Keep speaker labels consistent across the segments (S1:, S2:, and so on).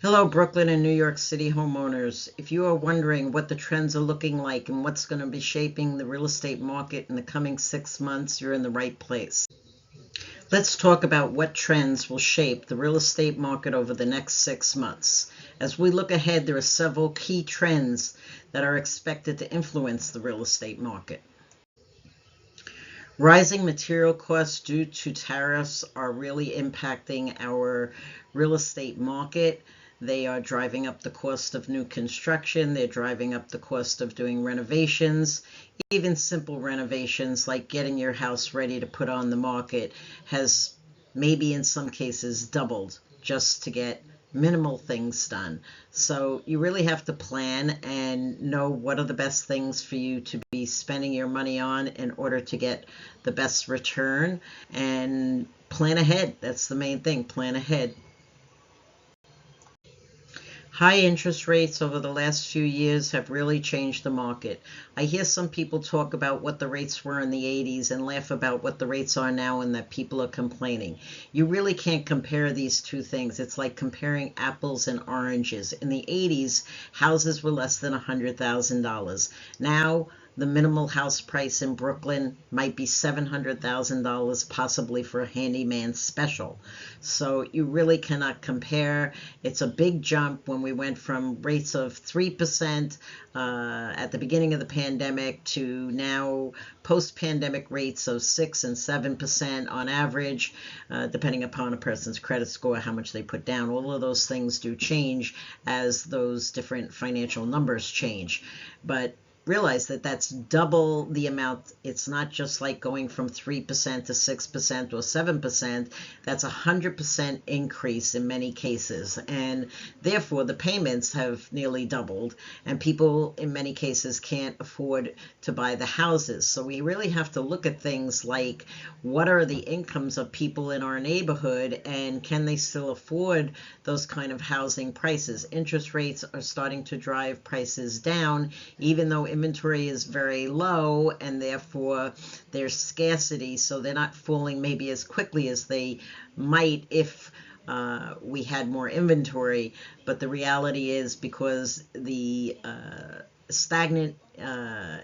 S1: Hello, Brooklyn and New York City homeowners. If you are wondering what the trends are looking like and what's going to be shaping the real estate market in the coming 6 months, you're in the right place. Let's talk about what trends will shape the real estate market over the next 6 months. As we look ahead, there are several key trends that are expected to influence the real estate market. Rising material costs due to tariffs are really impacting our real estate market. They are driving up the cost of new construction. They're driving up the cost of doing renovations. Even simple renovations like getting your house ready to put on the market has maybe in some cases doubled just to get minimal things done. So you really have to plan and know what are the best things for you to be spending your money on in order to get the best return, and plan ahead. That's the main thing, plan ahead. High interest rates over the last few years have really changed the market. I hear some people talk about what the rates were in the 80s and laugh about what the rates are now and that people are complaining. You really can't compare these two things. It's like comparing apples and oranges. In the 80s, houses were less than $100,000. Now, the minimal house price in Brooklyn might be $700,000, possibly for a handyman special. So you really cannot compare. It's a big jump when we went from rates of 3% at the beginning of the pandemic to now post-pandemic rates of 6 and 7% on average, depending upon a person's credit score, how much they put down. All of those things do change as those different financial numbers change. But realize that that's double the amount. It's not just like going from 3% to 6% or 7%. That's 100% increase in many cases. And therefore, the payments have nearly doubled. And people, in many cases, can't afford to buy the houses. So we really have to look at things like what are the incomes of people in our neighborhood and can they still afford those kind of housing prices? Interest rates are starting to drive prices down, even though inventory is very low and therefore there's scarcity, so they're not falling maybe as quickly as they might if we had more inventory. But the reality is, because the stagnant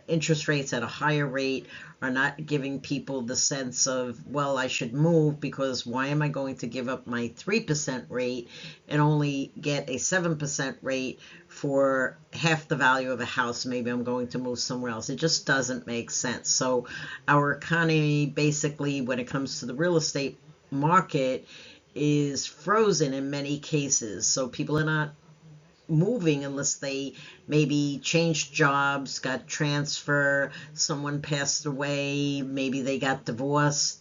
S1: interest rates at a higher rate are not giving people the sense of, well, I should move, because why am I going to give up my 3% rate and only get a 7% rate for half the value of a house? Maybe I'm going to move somewhere else. It just doesn't make sense. So our economy, basically, when it comes to the real estate market, is frozen in many cases. So people are not moving unless they maybe changed jobs, got transfer, someone passed away, maybe they got divorced,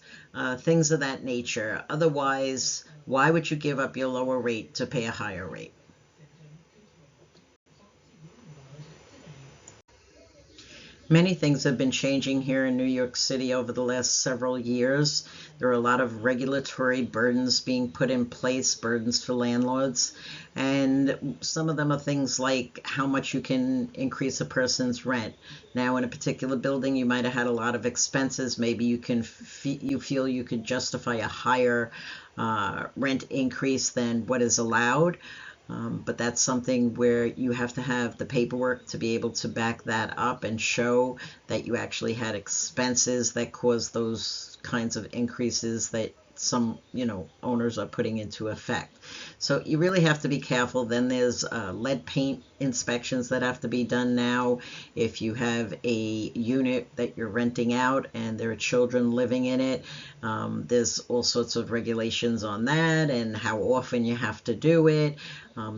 S1: things of that nature. Otherwise, why would you give up your lower rate to pay a higher rate? Many things have been changing here in New York City over the last several years. There are a lot of regulatory burdens being put in place, burdens for landlords. And some of them are things like how much you can increase a person's rent. Now, in a particular building, you might have had a lot of expenses. Maybe you feel you could justify a higher rent increase than what is allowed. But that's something where you have to have the paperwork to be able to back that up and show that you actually had expenses that caused those kinds of increases that some owners are putting into effect. So you really have to be careful. Then there's lead paint inspections that have to be done now. If you have a unit that you're renting out and there are children living in it, there's all sorts of regulations on that and how often you have to do it.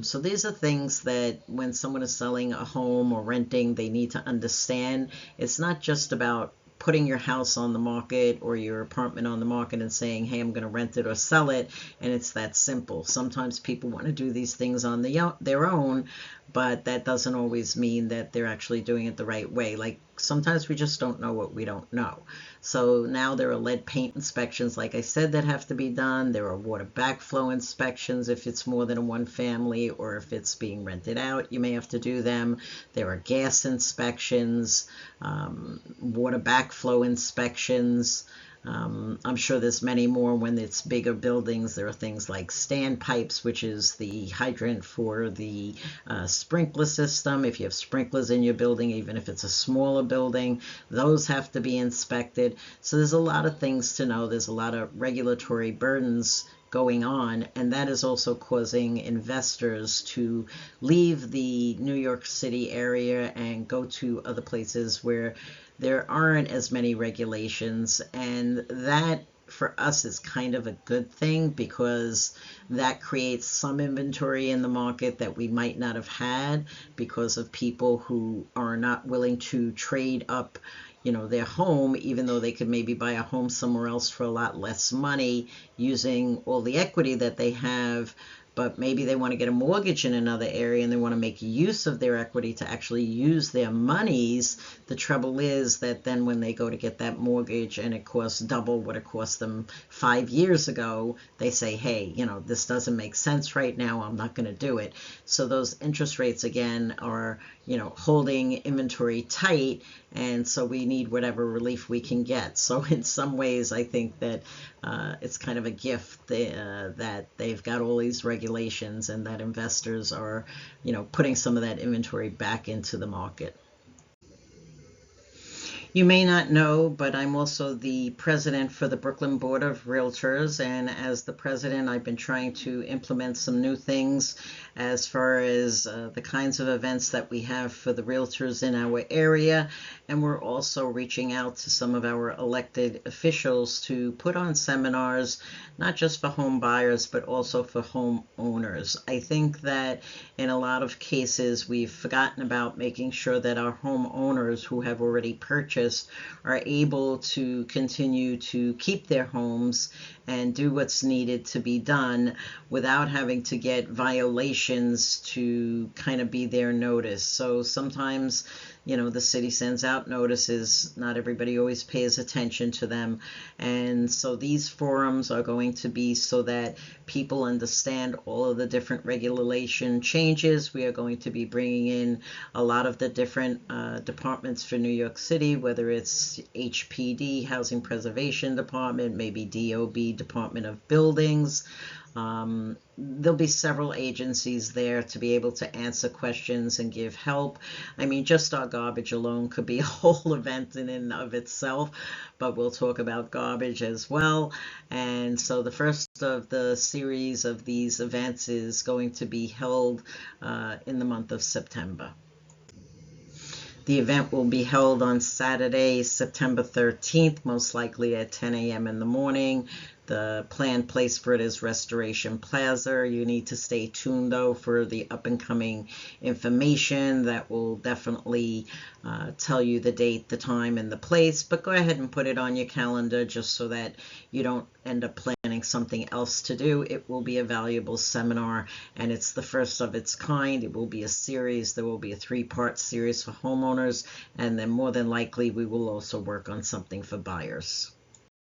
S1: So these are things that when someone is selling a home or renting, they need to understand. It's not just about putting your house on the market or your apartment on the market and saying, hey, I'm going to rent it or sell it, and it's that simple. Sometimes people want to do these things on their own, but that doesn't always mean that they're actually doing it the right way. Like, sometimes we just don't know what we don't know. So now there are lead paint inspections, like I said, that have to be done. There are water backflow inspections if it's more than one family, or if it's being rented out, you may have to do them. There are gas inspections, water backflow inspections, I'm sure there's many more when it's bigger buildings. There are things like standpipes, which is the hydrant for the sprinkler system. If you have sprinklers in your building, even if it's a smaller building, those have to be inspected. So there's a lot of things to know. There's a lot of regulatory burdens going on, and that is also causing investors to leave the New York City area and go to other places where there aren't as many regulations. And that for us is kind of a good thing, because that creates some inventory in the market that we might not have had because of people who are not willing to trade up, their home, even though they could maybe buy a home somewhere else for a lot less money using all the equity that they have. But maybe they want to get a mortgage in another area and they want to make use of their equity to actually use their monies. The trouble is that then when they go to get that mortgage and it costs double what it cost them 5 years ago, they say, hey, this doesn't make sense right now. I'm not going to do it. So those interest rates again are, holding inventory tight. And so we need whatever relief we can get. So in some ways, I think that it's kind of a gift that they've got all these regulations and that investors are, putting some of that inventory back into the market. You may not know, but I'm also the president for the Brooklyn Board of Realtors. And as the president, I've been trying to implement some new things as far as the kinds of events that we have for the realtors in our area. And we're also reaching out to some of our elected officials to put on seminars, not just for home buyers, but also for homeowners. I think that in a lot of cases, we've forgotten about making sure that our homeowners who have already purchased are able to continue to keep their homes and do what's needed to be done without having to get violations to kind of be their notice. So sometimes, the city sends out notices. Not everybody always pays attention to them. And so these forums are going to be so that people understand all of the different regulation changes. We are going to be bringing in a lot of the different departments for New York City, whether it's HPD, Housing Preservation Department, maybe DOB, Department of Buildings. There'll be several agencies there to be able to answer questions and give help. I mean, just our garbage alone could be a whole event in and of itself, but we'll talk about garbage as well. And so the first of the series of these events is going to be held in the month of September. The event will be held on Saturday, September 13th, most likely at 10 a.m. in the morning. The planned place for it is Restoration Plaza. You need to stay tuned, though, for the up-and-coming information that will definitely tell you the date, the time, and the place. But go ahead and put it on your calendar just so that you don't end up planning something else to do. It will be a valuable seminar, and it's the first of its kind. It will be a series. There will be a 3-part series for homeowners, and then more than likely we will also work on something for buyers.